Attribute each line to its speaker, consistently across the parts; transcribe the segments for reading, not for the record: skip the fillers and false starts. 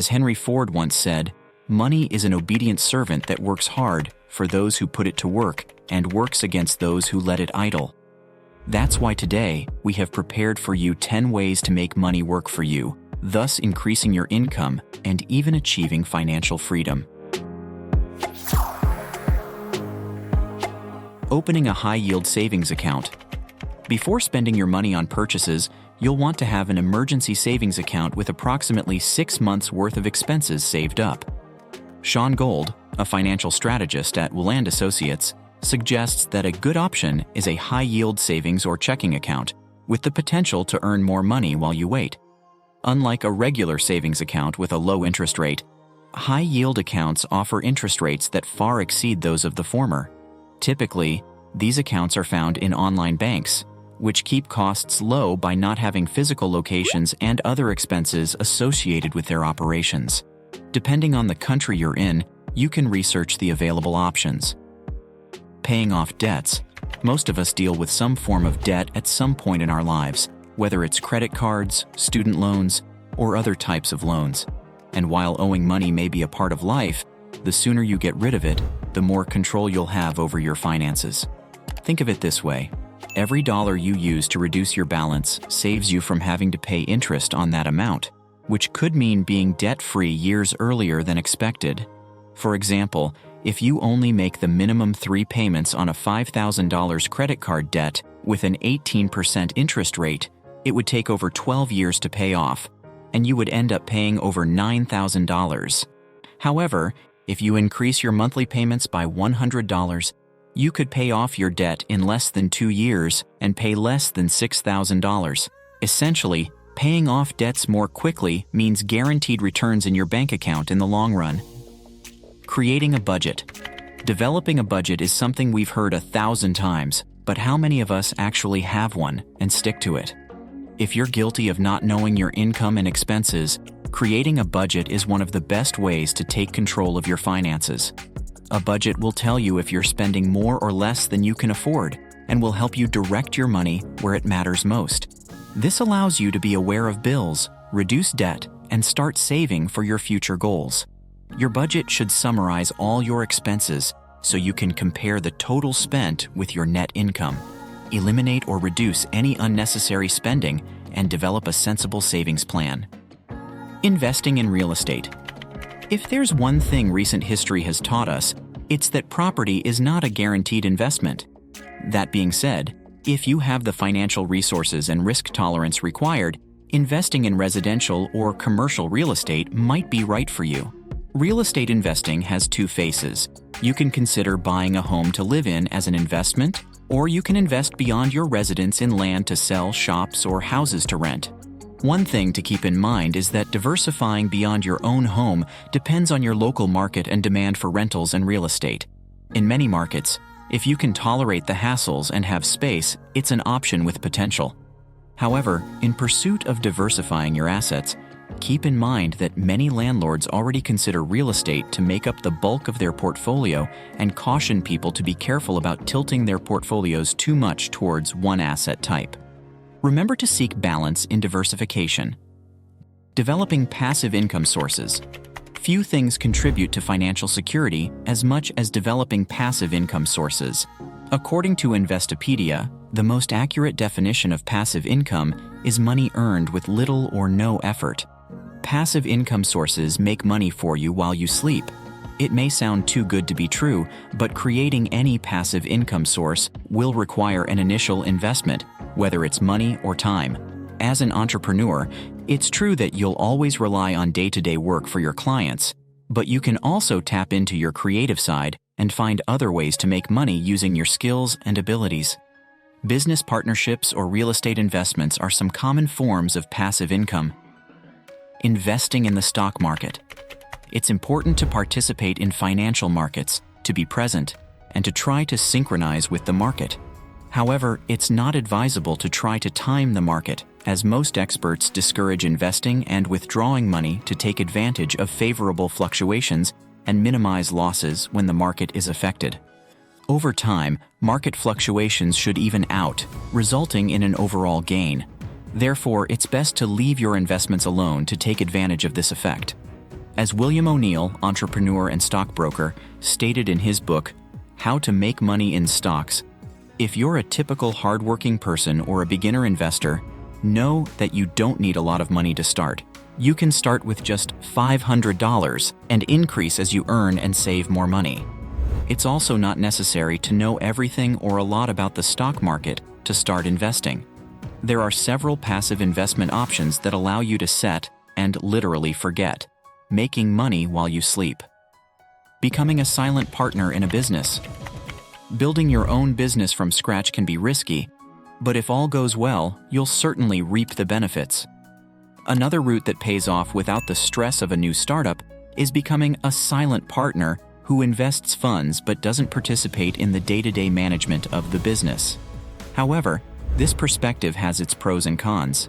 Speaker 1: As Henry Ford once said, money is an obedient servant that works hard for those who put it to work and works against those who let it idle. That's why today we have prepared for you 10 ways to make money work for you, thus increasing your income and even achieving financial freedom. Opening a high-yield savings account. Before spending your money on purchases, you'll want to have an emergency savings account with approximately 6 months' worth of expenses saved up. Sean Gold, a financial strategist at Willand Associates, suggests that a good option is a high-yield savings or checking account with the potential to earn more money while you wait. Unlike a regular savings account with a low interest rate, high-yield accounts offer interest rates that far exceed those of the former. Typically, these accounts are found in online banks, which keep costs low by not having physical locations and other expenses associated with their operations. Depending on the country you're in, you can research the available options. Paying off debts. Most of us deal with some form of debt at some point in our lives, whether it's credit cards, student loans, or other types of loans. And while owing money may be a part of life, the sooner you get rid of it, the more control you'll have over your finances. Think of it this way. Every dollar you use to reduce your balance saves you from having to pay interest on that amount, which could mean being debt-free years earlier than expected. For example, if you only make the minimum 3 payments on a $5,000 credit card debt with an 18% interest rate, it would take over 12 years to pay off, and you would end up paying over $9,000. However, if you increase your monthly payments by $100, you could pay off your debt in less than 2 years and pay less than $6,000. Essentially, paying off debts more quickly means guaranteed returns in your bank account in the long run. Creating a budget. Developing a budget is something we've heard 1,000 times, but how many of us actually have one and stick to it? If you're guilty of not knowing your income and expenses, creating a budget is one of the best ways to take control of your finances. A budget will tell you if you're spending more or less than you can afford and will help you direct your money where it matters most. This allows you to be aware of bills, reduce debt, and start saving for your future goals. Your budget should summarize all your expenses so you can compare the total spent with your net income. Eliminate or reduce any unnecessary spending and develop a sensible savings plan. Investing in real estate. If there's one thing recent history has taught us, it's that property is not a guaranteed investment. That being said, if you have the financial resources and risk tolerance required, investing in residential or commercial real estate might be right for you. Real estate investing has 2 phases. You can consider buying a home to live in as an investment, or you can invest beyond your residence in land to sell, shops, or houses to rent. One thing to keep in mind is that diversifying beyond your own home depends on your local market and demand for rentals and real estate. In many markets, if you can tolerate the hassles and have space, it's an option with potential. However, in pursuit of diversifying your assets, keep in mind that many landlords already consider real estate to make up the bulk of their portfolio and caution people to be careful about tilting their portfolios too much towards one asset type. Remember to seek balance in diversification. Developing passive income sources. Few things contribute to financial security as much as developing passive income sources. According to Investopedia, the most accurate definition of passive income is money earned with little or no effort. Passive income sources make money for you while you sleep. It may sound too good to be true, but creating any passive income source will require an initial investment, whether it's money or time. As an entrepreneur, it's true that you'll always rely on day-to-day work for your clients, but you can also tap into your creative side and find other ways to make money using your skills and abilities. Business partnerships or real estate investments are some common forms of passive income. Investing in the stock market. It's important to participate in financial markets, to be present, and to try to synchronize with the market. However, it's not advisable to try to time the market, as most experts discourage investing and withdrawing money to take advantage of favorable fluctuations and minimize losses when the market is affected. Over time, market fluctuations should even out, resulting in an overall gain. Therefore, it's best to leave your investments alone to take advantage of this effect. As William O'Neill, entrepreneur and stockbroker, stated in his book, How to Make Money in Stocks, if you're a typical hardworking person or a beginner investor, know that you don't need a lot of money to start. You can start with just $500 and increase as you earn and save more money. It's also not necessary to know everything or a lot about the stock market to start investing. There are several passive investment options that allow you to set and literally forget, making money while you sleep. Becoming a silent partner in a business. Building your own business from scratch can be risky, but if all goes well, you'll certainly reap the benefits. Another route that pays off without the stress of a new startup is becoming a silent partner who invests funds but doesn't participate in the day-to-day management of the business. However, this perspective has its pros and cons.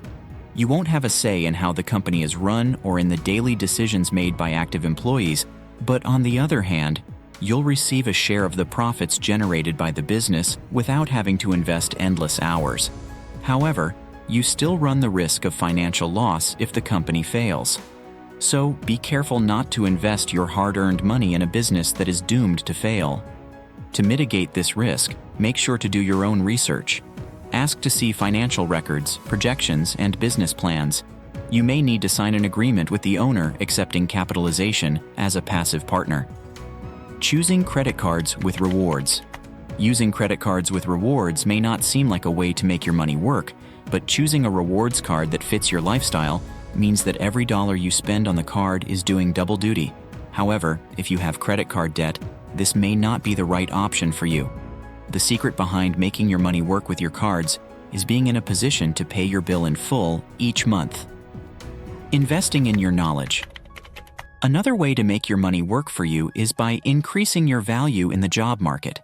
Speaker 1: You won't have a say in how the company is run or in the daily decisions made by active employees, but on the other hand, you'll receive a share of the profits generated by the business without having to invest endless hours. However, you still run the risk of financial loss if the company fails. So be careful not to invest your hard-earned money in a business that is doomed to fail. To mitigate this risk, make sure to do your own research. Ask to see financial records, projections, and business plans. You may need to sign an agreement with the owner accepting capitalization as a passive partner. Choosing credit cards with rewards. Using credit cards with rewards may not seem like a way to make your money work, but choosing a rewards card that fits your lifestyle means that every dollar you spend on the card is doing double duty. However, if you have credit card debt, this may not be the right option for you. The secret behind making your money work with your cards is being in a position to pay your bill in full each month. Investing in your knowledge. Another way to make your money work for you is by increasing your value in the job market.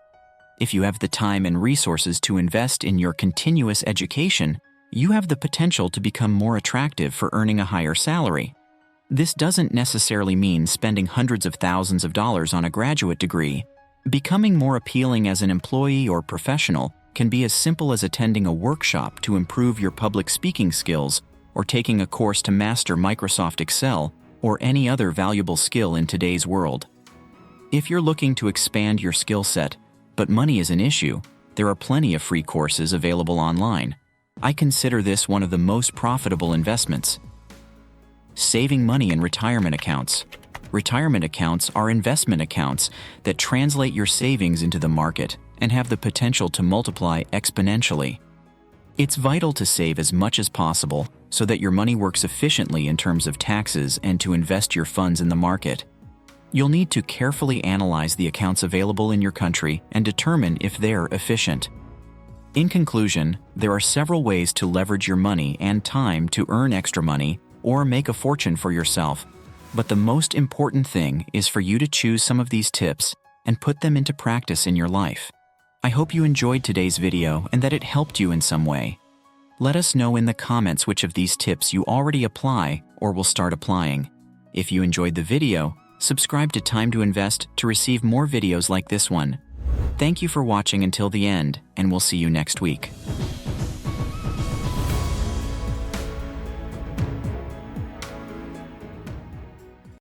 Speaker 1: If you have the time and resources to invest in your continuous education, you have the potential to become more attractive for earning a higher salary. This doesn't necessarily mean spending hundreds of thousands of dollars on a graduate degree. Becoming more appealing as an employee or professional can be as simple as attending a workshop to improve your public speaking skills or taking a course to master Microsoft Excel or any other valuable skill in today's world. If you're looking to expand your skill set, but money is an issue, there are plenty of free courses available online. I consider this one of the most profitable investments. Saving money in retirement accounts. Retirement accounts are investment accounts that translate your savings into the market and have the potential to multiply exponentially. It's vital to save as much as possible so that your money works efficiently in terms of taxes and to invest your funds in the market. You'll need to carefully analyze the accounts available in your country and determine if they're efficient. In conclusion, there are several ways to leverage your money and time to earn extra money or make a fortune for yourself. But the most important thing is for you to choose some of these tips and put them into practice in your life. I hope you enjoyed today's video and that it helped you in some way. Let us know in the comments which of these tips you already apply or will start applying. If you enjoyed the video, subscribe to Time to Invest to receive more videos like this one. Thank you for watching until the end, and we'll see you next week.